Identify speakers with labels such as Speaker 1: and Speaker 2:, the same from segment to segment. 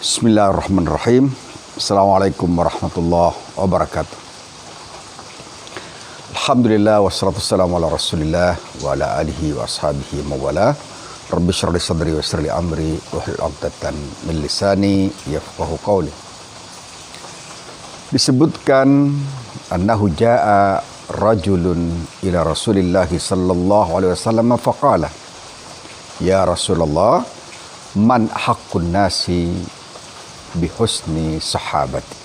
Speaker 1: Bismillahirrahmanirrahim. Assalamualaikum warahmatullahi wabarakatuh. Alhamdulillah wassalatu wassalamu ala rasulillah wa ala alihi wa ashabihi mawala. Rabbi syrah li sadri wa yassir li amri wahlul 'uqdatam min lisani yafqahu qawli. Disebutkan annahu jaa rajulun ila Rasulillah sallallahu alaihi wasallam faqala, ya Rasulullah, man haqqun nasi bihusni sahabati.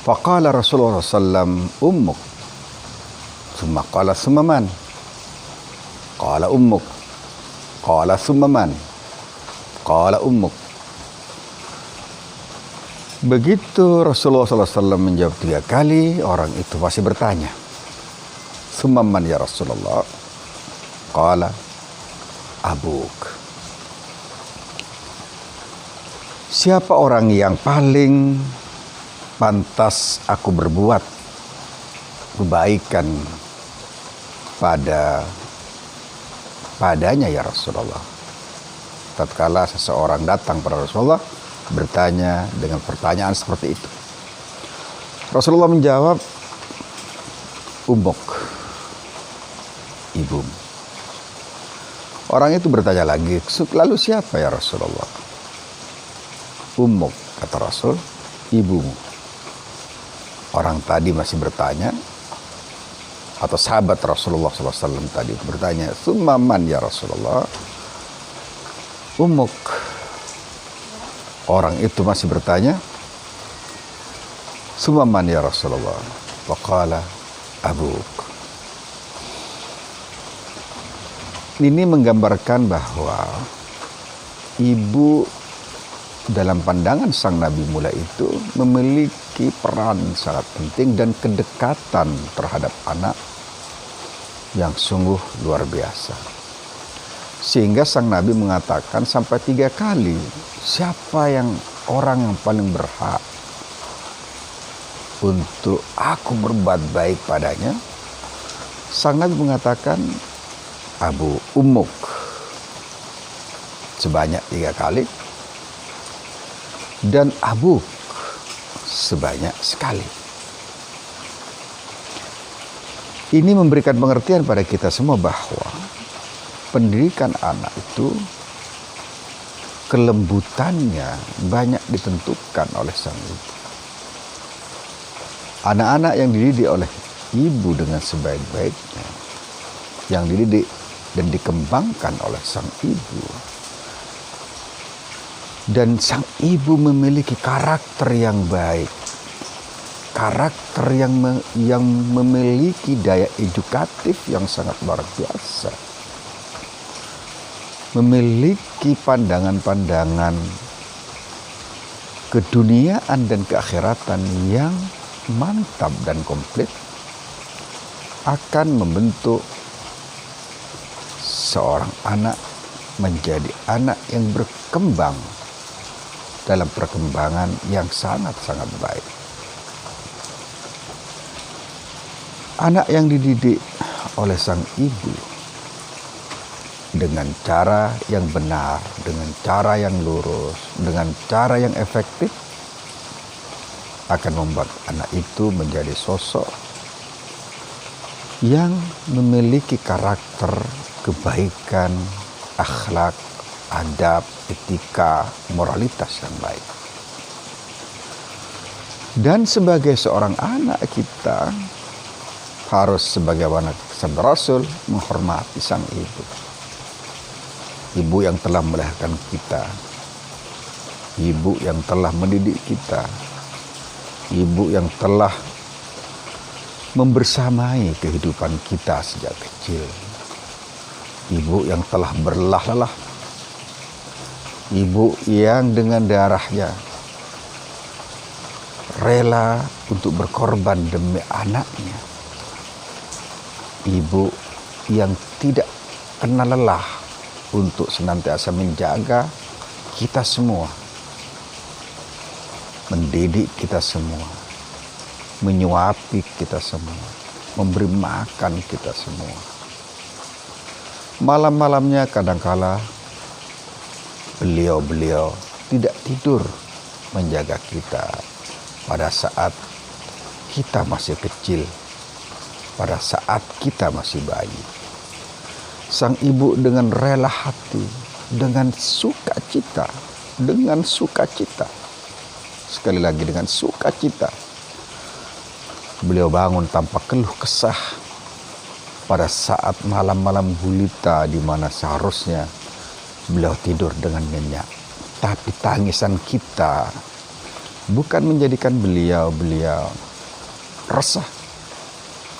Speaker 1: Faqala Rasulullah sallam ummuk. Thumma qala thumma man. Qala ummuk. Qala thumma man. Qala ummuk. Begitu Rasulullah SAW menjawab 3 kali, orang itu masih bertanya, thumma man ya Rasulullah. Qala abuk. Siapa orang yang paling pantas aku berbuat kebaikan padanya ya Rasulullah? Tatkala seseorang datang pada Rasulullah bertanya dengan pertanyaan seperti itu, Rasulullah menjawab, ummuk, ibumu. Orang itu bertanya lagi, lalu siapa ya Rasulullah? Ummuk, kata Rasul, ibumu. Orang tadi masih bertanya, atau sahabat Rasulullah SAW tadi bertanya, summa man ya Rasulullah? Ummuk. Orang itu masih bertanya, summa man ya Rasulullah? Waqala abuk. Ini menggambarkan bahwa ibu dalam pandangan sang Nabi Muda itu memiliki peran sangat penting dan kedekatan terhadap anak yang sungguh luar biasa. Sehingga sang Nabi mengatakan sampai 3 kali, siapa yang orang yang paling berhak untuk aku berbuat baik padanya? Sang Nabi mengatakan abu ummuk sebanyak 3 kali. Dan abuk sebanyak sekali. Ini memberikan pengertian pada kita semua bahwa pendidikan anak itu kelembutannya banyak ditentukan oleh sang ibu. Anak-anak yang dididik oleh ibu dengan sebaik-baiknya, yang dididik dan dikembangkan oleh sang ibu, dan sang ibu memiliki karakter yang baik, karakter yang memiliki daya edukatif yang sangat luar biasa, memiliki pandangan-pandangan keduniaan dan keakhiratan yang mantap dan komplit, akan membentuk seorang anak menjadi anak yang berkembang dalam perkembangan yang sangat-sangat baik. Anak yang dididik oleh sang ibu dengan cara yang benar, dengan cara yang lurus, dengan cara yang efektif, akan membuat anak itu menjadi sosok yang memiliki karakter kebaikan, akhlak, adab, etika, moralitas yang baik. Dan sebagai seorang anak, kita harus sebagaimana sabda Rasul menghormati sang ibu. Ibu yang telah melahirkan kita, ibu yang telah mendidik kita, ibu yang telah membersamai kehidupan kita sejak kecil, ibu yang telah berlelah-lelah, ibu yang dengan darahnya rela untuk berkorban demi anaknya. Ibu yang tidak kenal lelah untuk senantiasa menjaga kita semua, mendidik kita semua, menyuapi kita semua, memberi makan kita semua. Malam-malamnya kadangkala beliau tidak tidur menjaga kita pada saat kita masih kecil, pada saat kita masih bayi. Sang ibu dengan rela hati, dengan sukacita, sekali lagi dengan sukacita, beliau bangun tanpa keluh kesah pada saat malam-malam gulita di mana seharusnya beliau tidur dengan nyenyak. Tapi tangisan kita bukan menjadikan beliau resah.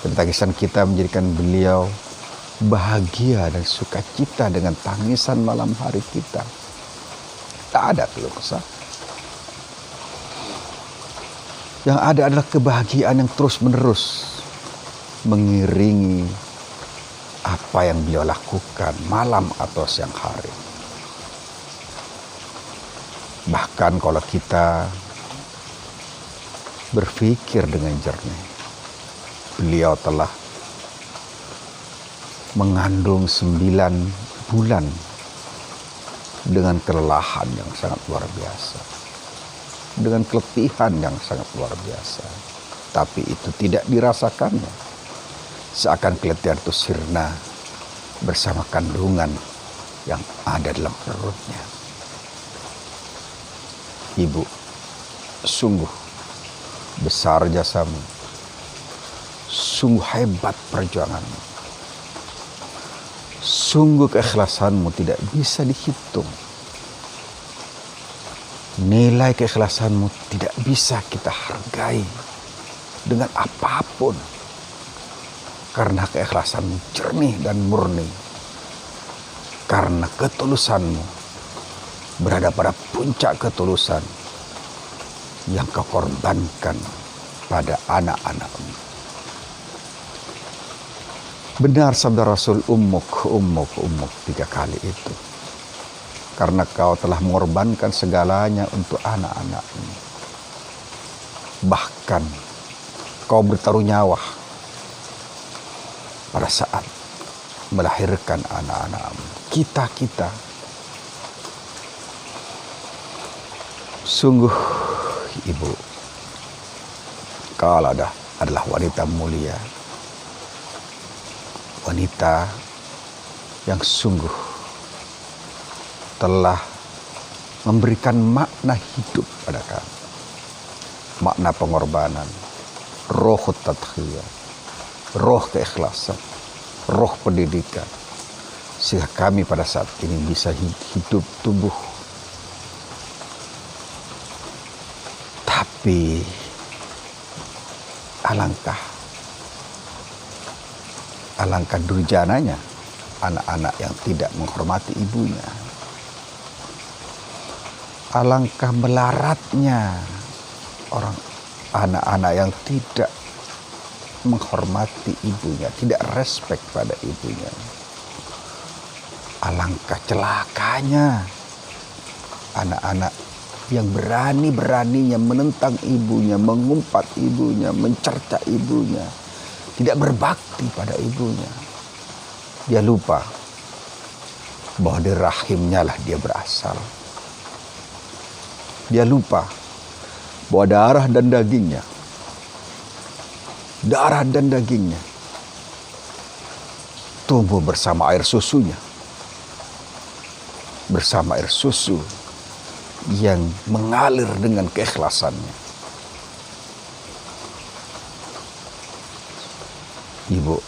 Speaker 1: Dan tangisan kita menjadikan beliau bahagia dan sukacita dengan tangisan malam hari kita. Tak ada keluh kesah. Yang ada adalah kebahagiaan yang terus-menerus mengiringi apa yang beliau lakukan malam atau siang hari. Bahkan kalau kita berpikir dengan jernih, beliau telah mengandung 9 bulan dengan kelelahan yang sangat luar biasa, dengan keletihan yang sangat luar biasa. Tapi itu tidak dirasakannya. Seakan keletihan itu sirna bersama kandungan yang ada dalam perutnya. Ibu, sungguh besar jasamu, sungguh hebat perjuanganmu, sungguh keikhlasanmu tidak bisa dihitung. Nilai keikhlasanmu tidak bisa kita hargai dengan apapun, karena keikhlasanmu jernih dan murni, karena ketulusanmu berada pada puncak ketulusan yang kau korbankan pada anak-anakmu. Benar sabda Rasul, ummuk 3 kali itu. Karena kau telah mengorbankan segalanya untuk anak-anakmu. Bahkan kau bertaruh nyawa pada saat melahirkan anak-anakmu. Kita. Sungguh ibu, kau adalah wanita mulia. Wanita yang sungguh telah memberikan makna hidup pada kami. Makna pengorbanan, roh tadhiyah, roh keikhlasan, roh pendidikan. Sehingga kami pada saat ini bisa hidup tumbuh. Tapi alangkah durjananya anak-anak yang tidak menghormati ibunya. Alangkah melaratnya anak-anak yang tidak menghormati ibunya, tidak respect pada ibunya. Alangkah celakanya anak-anak yang berani-beraninya menentang ibunya, mengumpat ibunya, mencerca ibunya, tidak berbakti pada ibunya. Dia lupa bahwa di rahimnya lah dia berasal. Dia lupa bahwa darah dan dagingnya tumbuh bersama air susunya, bersama air susu yang mengalir dengan keikhlasannya. Ibu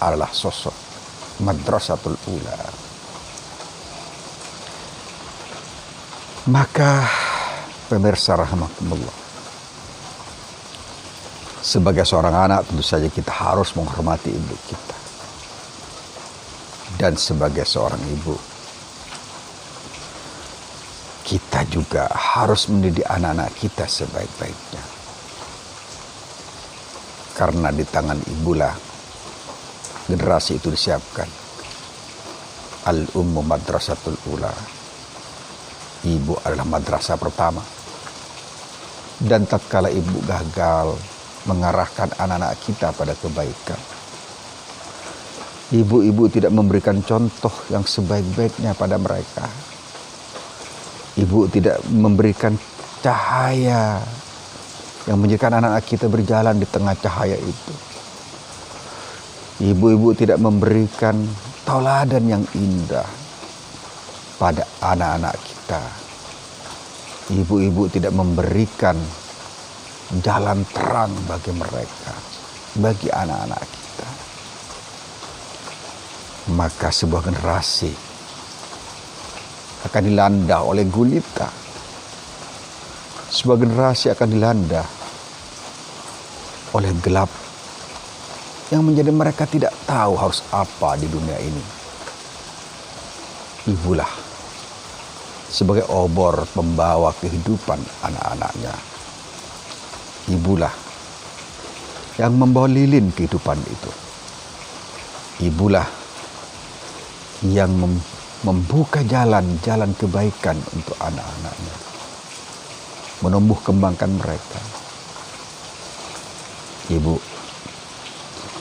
Speaker 1: adalah sosok madrasatul ula. Maka pemirsa rahimakumullah, sebagai seorang anak tentu saja kita harus menghormati ibu kita. Dan sebagai seorang ibu, kita juga harus mendidik anak-anak kita sebaik-baiknya. Karena di tangan ibulah generasi itu disiapkan. Al-ummu madrasatul ula. Ibu adalah madrasah pertama. Dan tatkala ibu gagal mengarahkan anak-anak kita pada kebaikan, ibu-ibu tidak memberikan contoh yang sebaik-baiknya pada mereka, Ibu tidak memberikan cahaya yang menjadikan anak-anak kita berjalan di tengah cahaya itu. Ibu-ibu tidak memberikan tauladan yang indah pada anak-anak kita. Ibu-ibu tidak memberikan jalan terang bagi mereka, bagi anak-anak kita. Maka sebuah generasi akan dilanda oleh gulita. Sebuah generasi akan dilanda oleh gelap yang menjadi mereka tidak tahu harus apa di dunia ini. Ibulah sebagai obor pembawa kehidupan anak-anaknya. Ibulah yang membawa lilin kehidupan itu. Ibulah yang membuka jalan-jalan kebaikan untuk anak-anaknya. Menumbuh kembangkan mereka. Ibu,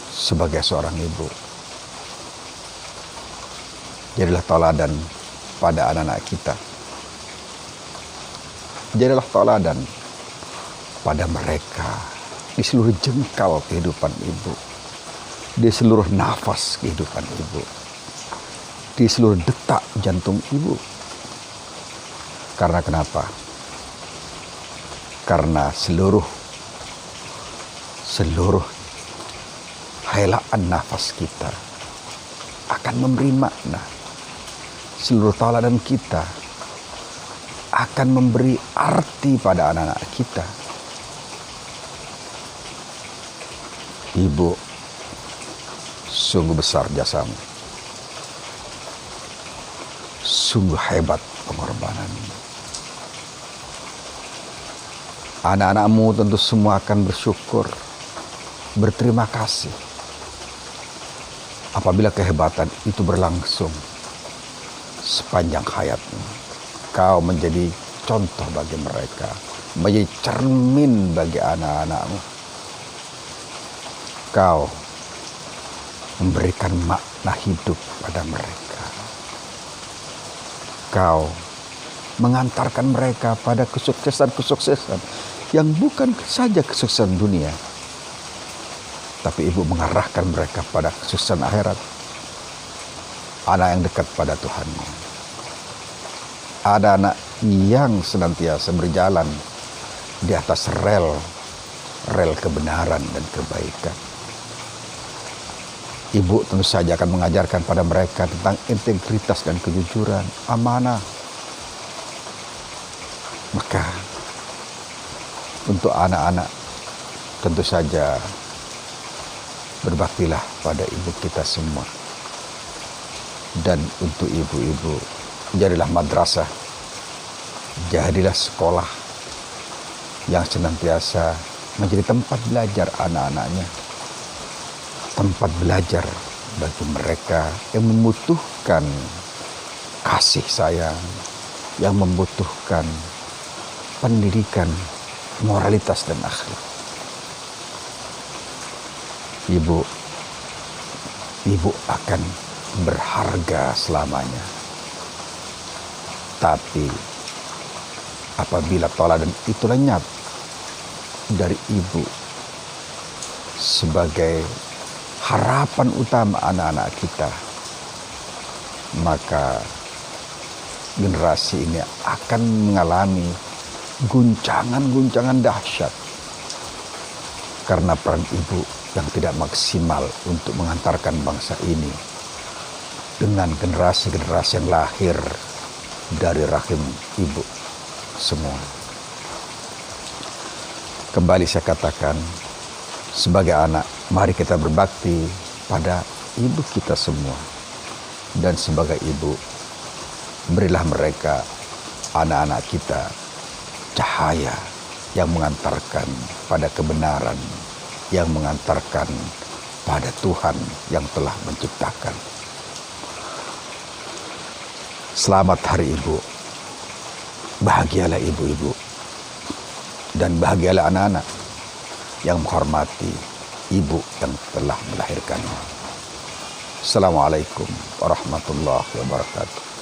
Speaker 1: sebagai seorang ibu, jadilah tauladan pada anak-anak kita. Jadilah tauladan pada mereka di seluruh jengkal kehidupan ibu, di seluruh nafas kehidupan ibu, di seluruh detak jantung ibu. Karena kenapa? Karena seluruh helaan nafas kita akan memberi makna. Seluruh tauladan kita akan memberi arti pada anak-anak kita. Ibu, sungguh besar jasamu. Sungguh hebat pengorbananmu. Anak-anakmu tentu semua akan bersyukur, berterima kasih apabila kehebatan itu berlangsung sepanjang hayatmu. Kau menjadi contoh bagi mereka, menjadi cermin bagi anak-anakmu. Kau memberikan makna hidup pada mereka. Kau mengantarkan mereka pada kesuksesan-kesuksesan yang bukan saja kesuksesan dunia, tapi ibu mengarahkan mereka pada kesuksesan akhirat. Anak yang dekat pada Tuhannya. Ada anak yang senantiasa berjalan di atas rel kebenaran dan kebaikan. Ibu tentu saja akan mengajarkan pada mereka tentang integritas dan kejujuran, amanah. Maka untuk anak-anak tentu saja berbaktilah pada ibu kita semua. Dan untuk ibu-ibu, jadilah madrasah, jadilah sekolah yang senantiasa menjadi tempat belajar anak-anaknya. Tempat belajar bagi mereka yang membutuhkan kasih sayang, yang membutuhkan pendidikan, moralitas dan akhlak. Ibu akan berharga selamanya. Tapi apabila tauladan itu lenyap dari ibu sebagai harapan utama anak-anak kita, maka generasi ini akan mengalami guncangan-guncangan dahsyat karena peran ibu yang tidak maksimal untuk mengantarkan bangsa ini dengan generasi-generasi yang lahir dari rahim ibu semua. Kembali saya katakan, sebagai anak, mari kita berbakti pada ibu kita semua. Dan sebagai ibu, berilah mereka, anak-anak kita, cahaya yang mengantarkan pada kebenaran, yang mengantarkan pada Tuhan yang telah menciptakan. Selamat Hari Ibu. Bahagialah ibu-ibu dan bahagialah anak-anak yang menghormati ibu yang telah melahirkannya. Assalamualaikum warahmatullahi wabarakatuh.